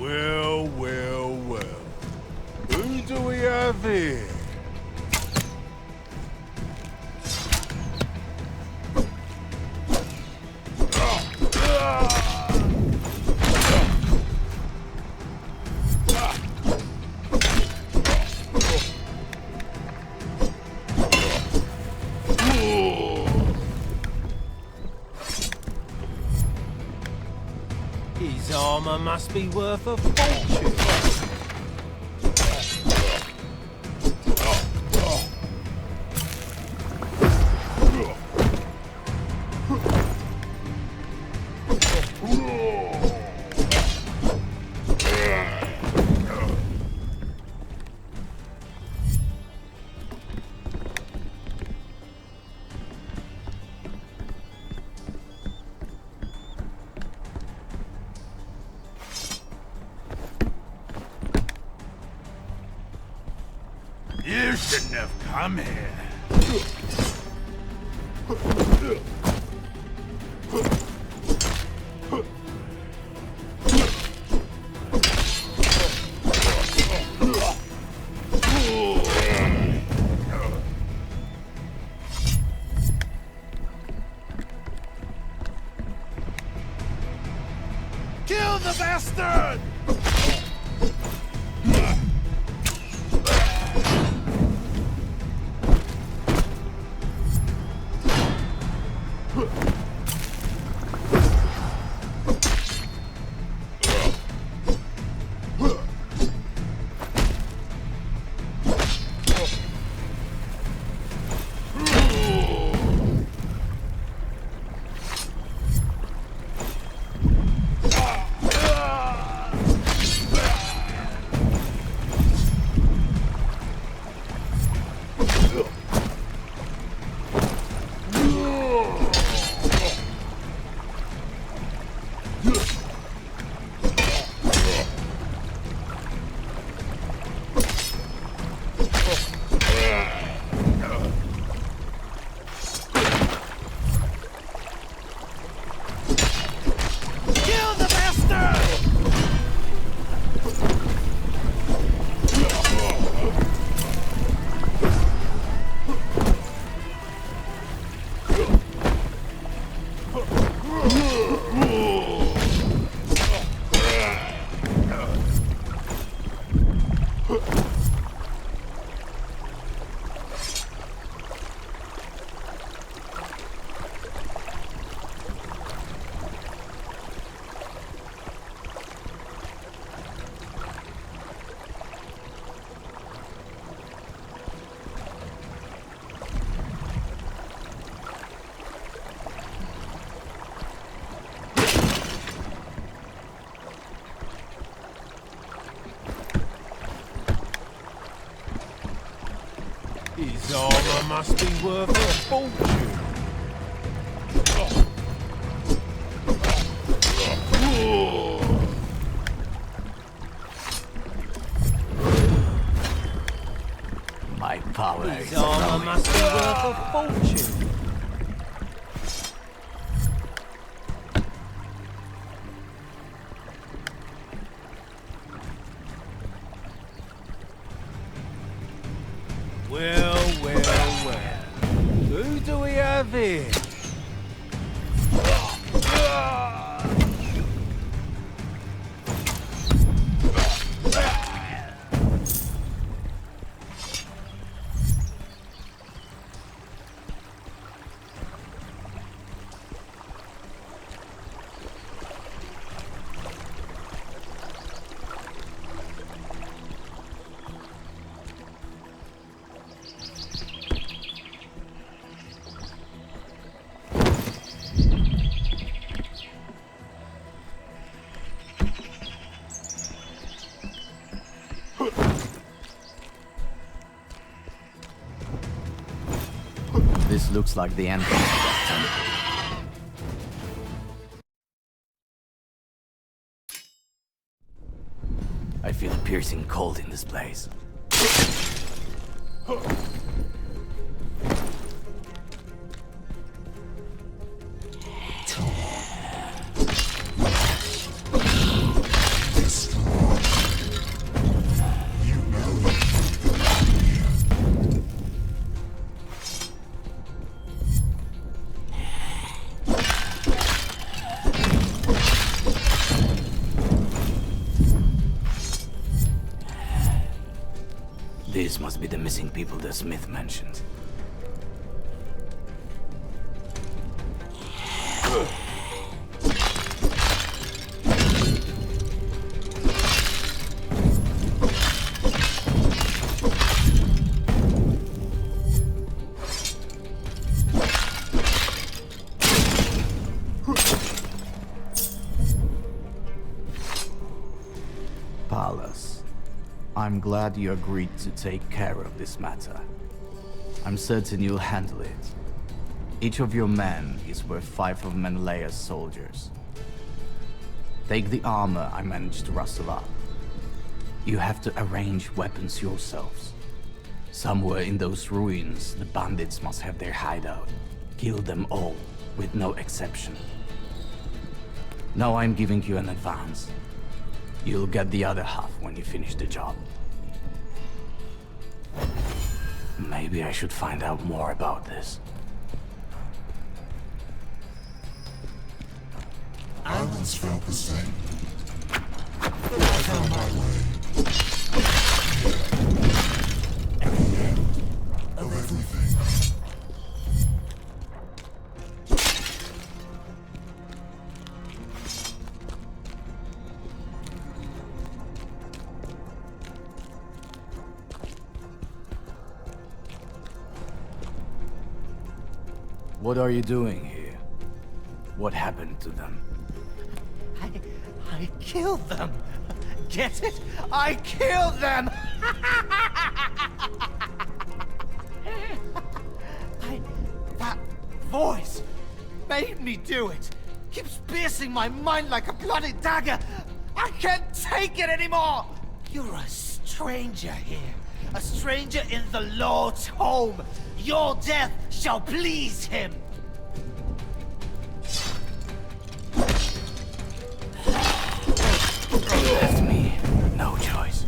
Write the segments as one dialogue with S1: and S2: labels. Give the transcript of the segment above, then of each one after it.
S1: Well, well, well. Who do we have here?
S2: His armor must be worth a fortune.
S1: You shouldn't have come here. Kill the bastard!
S2: His armor must be worth a fortune.
S3: My power
S2: His
S3: is
S2: armor
S3: growing.
S2: must be worth a fortune. Well, well, well. Who do we have here?
S3: This looks like the entrance to that temple. I feel a piercing cold in this place.
S4: Destroy.
S3: These must be the missing people the Smith mentioned. Paulus, I'm glad you agreed to take care of this matter. I'm certain you'll handle it. Each of your men is worth 5 of Menelaus' soldiers. Take the armor I managed to rustle up. You have to arrange weapons yourselves. Somewhere in those ruins, the bandits must have their hideout. Kill them all, with no exception. Now I'm giving you an advance. You'll get the other half when you finish the job. Maybe I should find out more about this.
S4: I once felt the same. But I found my way. At the end of everything.
S3: What are you doing here? What happened to them?
S2: I killed them. Get it? I killed them. That voice made me do it. Keeps piercing my mind like a bloody dagger. I can't take it anymore. You're a stranger here. A stranger in the Lord's home. Your death shall please him.
S3: Left me no choice.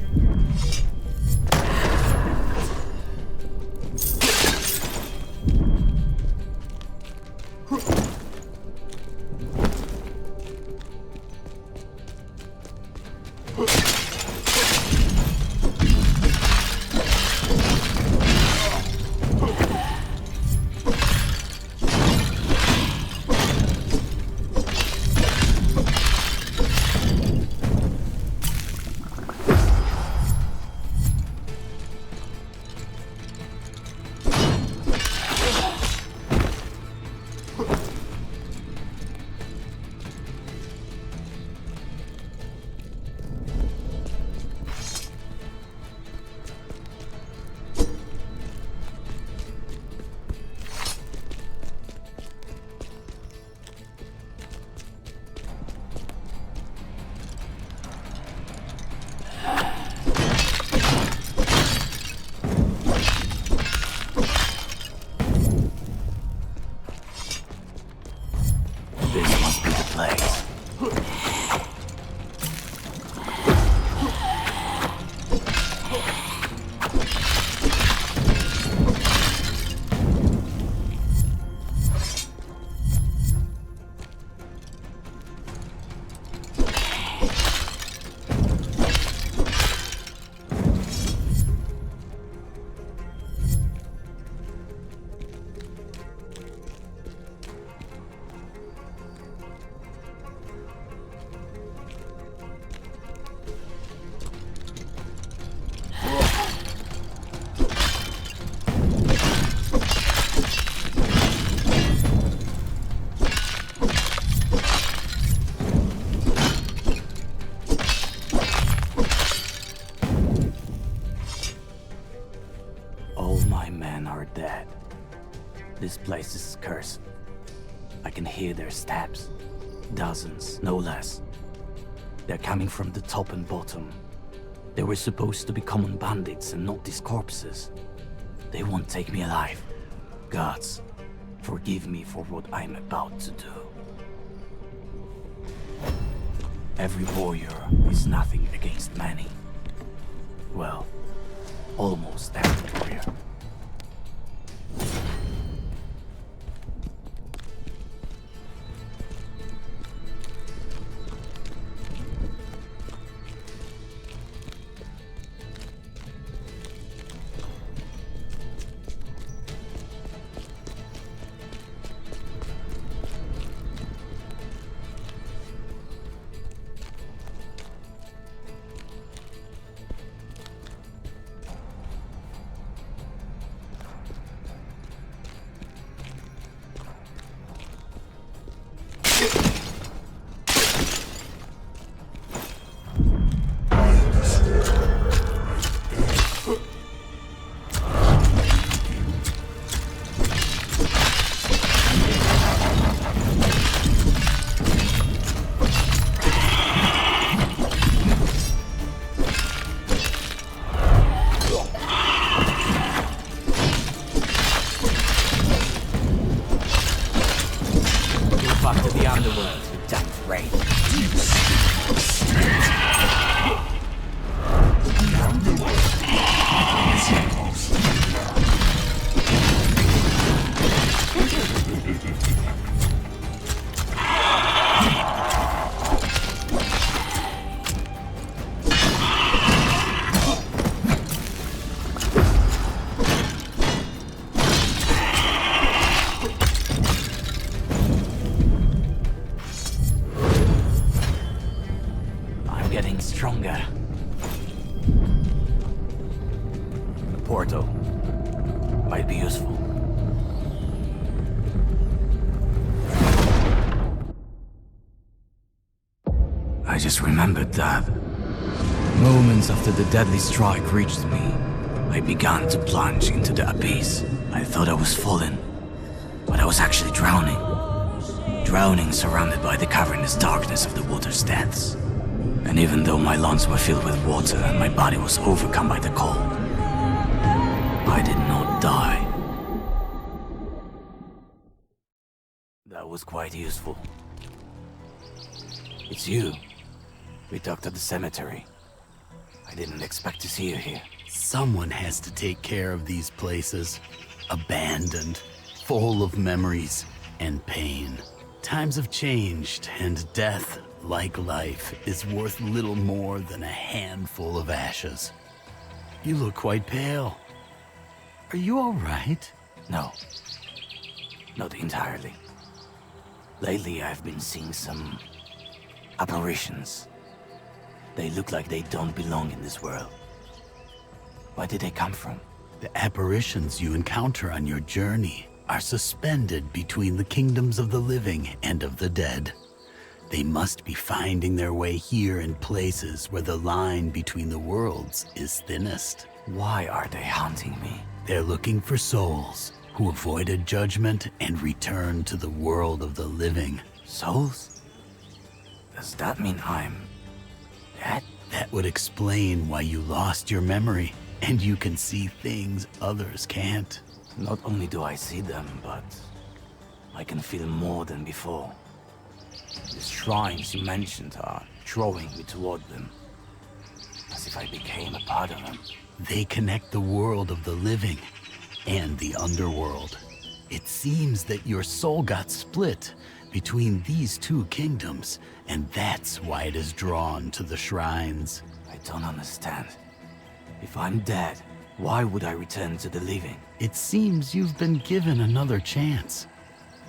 S3: This must be the place. All my men are dead. This place is cursed. I can hear their steps. Dozens, no less. They're coming from the top and bottom. They were supposed to be common bandits and not these corpses. They won't take me alive. Gods, forgive me for what I'm about to do. Every warrior is nothing against many. Well, almost every warrior. stronger. The portal might be useful. I just remembered that. Moments after the deadly strike reached me, I began to plunge into the abyss. I thought I was falling, but I was actually drowning. Drowning surrounded by the cavernous darkness of the water's depths. And even though my lungs were filled with water and my body was overcome by the cold, I did not die. That was quite useful. It's you. We talked at the cemetery. I didn't expect to see you here.
S5: Someone has to take care of these places. Abandoned, full of memories and pain. Times have changed, and death, like life, is worth little more than a handful of ashes. You look quite pale. Are you all right?
S3: No. Not entirely. Lately, I've been seeing some apparitions. They look like they don't belong in this world. Where did they come from?
S5: The apparitions you encounter on your journey are suspended between the kingdoms of the living and of the dead. They must be finding their way here in places where the line between the worlds is thinnest.
S3: Why are they hunting me?
S5: They're looking for souls who avoided judgment and returned to the world of the living.
S3: Souls? Does that mean I'm dead?
S5: That would explain why you lost your memory, and you can see things others can't.
S3: Not only do I see them, but I can feel more than before. The shrines you mentioned are drawing me toward them, as if I became a part of them.
S5: They connect the world of the living and the underworld. It seems that your soul got split between these two kingdoms, and that's why it is drawn to the shrines.
S3: I don't understand. If I'm dead, why would I return to the living?
S5: It seems you've been given another chance.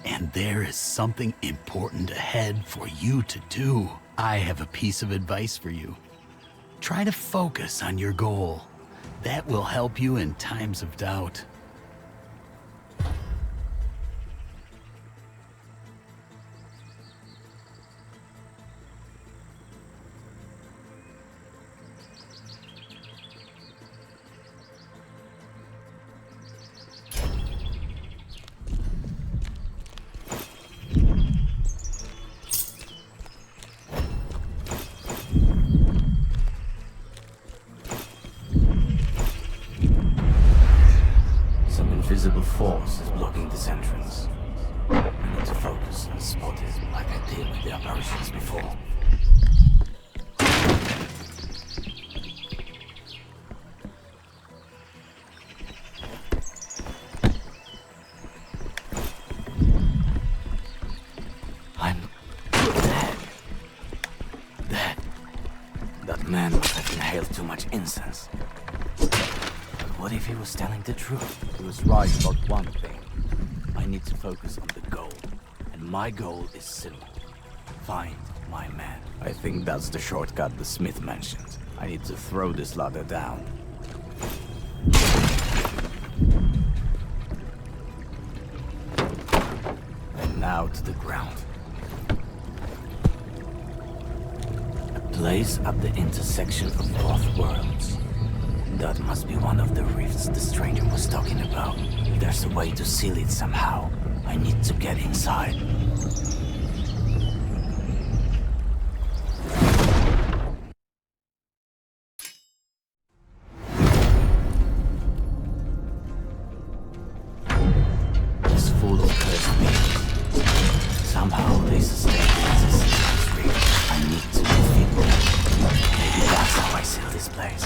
S5: And there is something important ahead for you to do. I have a piece of advice for you. Try to focus on your goal. That will help you in times of doubt.
S3: Invisible force is blocking this entrance. I need to focus and spot it like I did with the apparitions before. I'm dead. Dead. That man must have inhaled too much incense. What if he was telling the truth? He was right about one thing. I need to focus on the goal. And my goal is simple. Find my man. I think that's the shortcut the Smith mentioned. I need to throw this ladder down. And now to the ground. A place at the intersection of both worlds. That must be one of the rifts the stranger was talking about. If there's a way to seal it somehow, I need to get inside. It's full of cursed beings. Somehow they sustain existence in this rift. I need to defeat them. Maybe that's how I seal this place.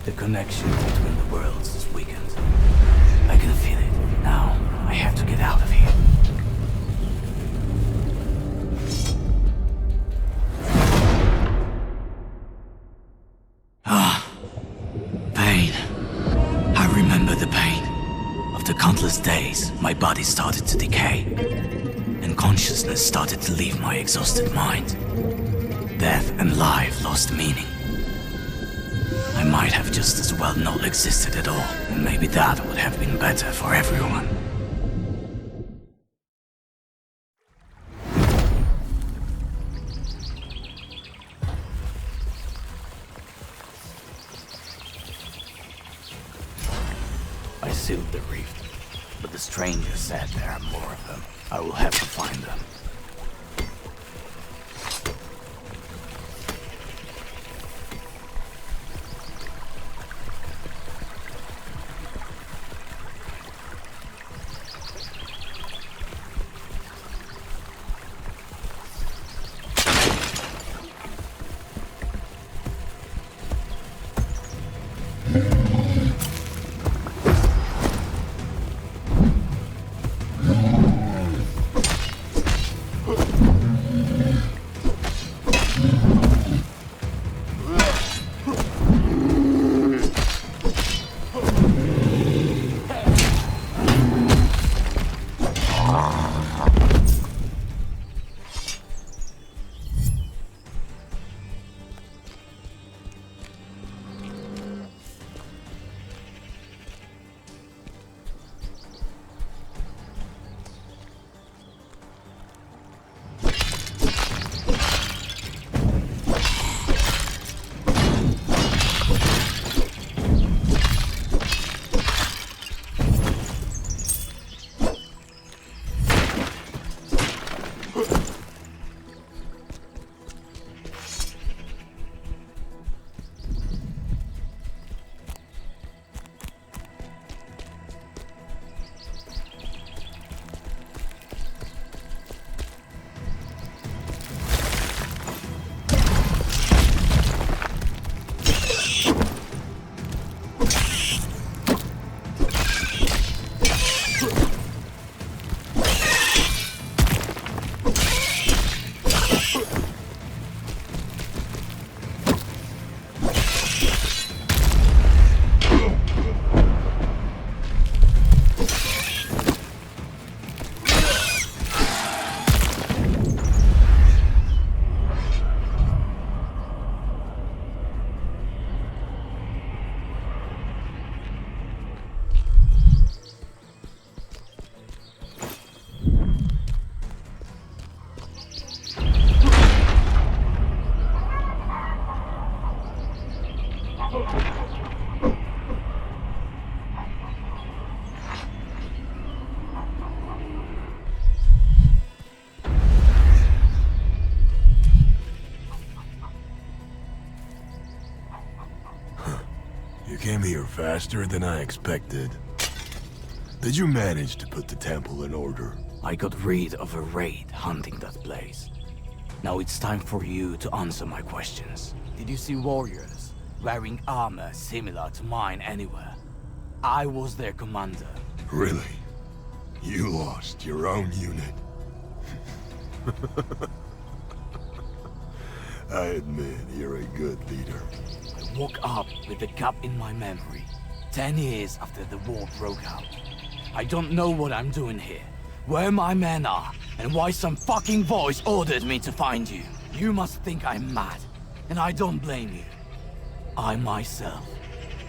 S3: The connection between the worlds is weakened. I can feel it. Now, I have to get out of here. Pain. I remember the pain. After countless days, my body started to decay, and consciousness started to leave my exhausted mind. Death and life lost meaning. I might have just as well not existed at all, and maybe that would have been better for everyone. I sealed the rift, but the stranger said there are more of them. I will have to find them.
S1: You came here faster than I expected. Did you manage to put the temple in order?
S3: I got rid of a raid hunting that place. Now it's time for you to answer my questions. Did you see warriors wearing armor similar to mine anywhere? I was their commander.
S1: Really? You lost your own unit? I admit, you're a good leader.
S3: I woke up with a gap in my memory, 10 years after the war broke out. I don't know what I'm doing here, where my men are, and why some fucking voice ordered me to find you. You must think I'm mad, and I don't blame you. I myself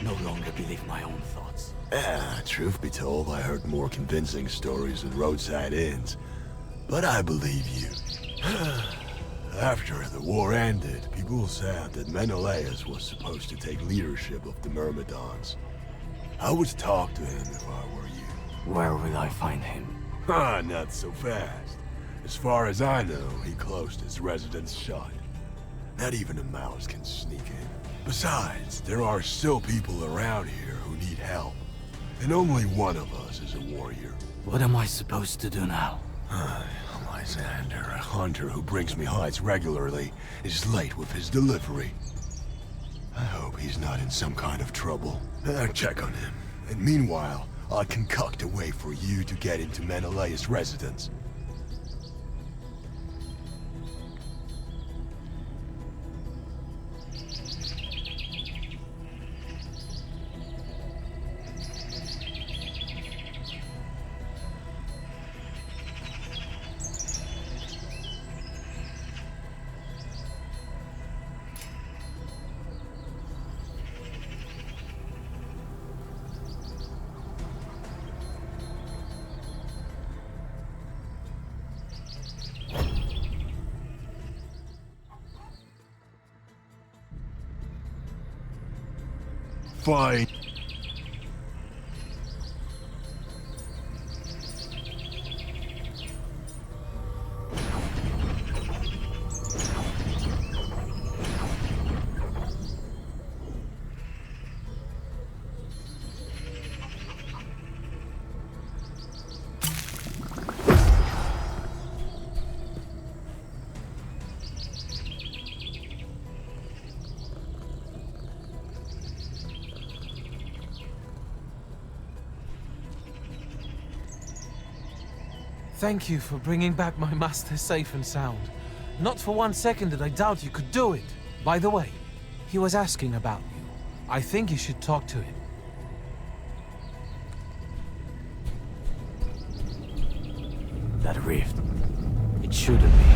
S3: no longer believe my own thoughts.
S1: Truth be told, I heard more convincing stories at roadside inns. But I believe you. After the war ended, people said that Menelaus was supposed to take leadership of the Myrmidons. I would talk to him if I were you.
S3: Where will I find him?
S1: Ah, not so fast. As far as I know, he closed his residence shut. Not even a mouse can sneak in. Besides, there are still people around here who need help. And only one of us is a warrior.
S3: What am I supposed to do now?
S1: Lysander, a hunter who brings me hides regularly, is late with his delivery. I hope he's not in some kind of trouble. Check on him. And meanwhile, I'll concoct a way for you to get into Menelaus' residence. Fine.
S6: Thank you for bringing back my master safe and sound. Not for 1 second did I doubt you could do it. By the way, he was asking about you. I think you should talk to him.
S3: That rift. It shouldn't be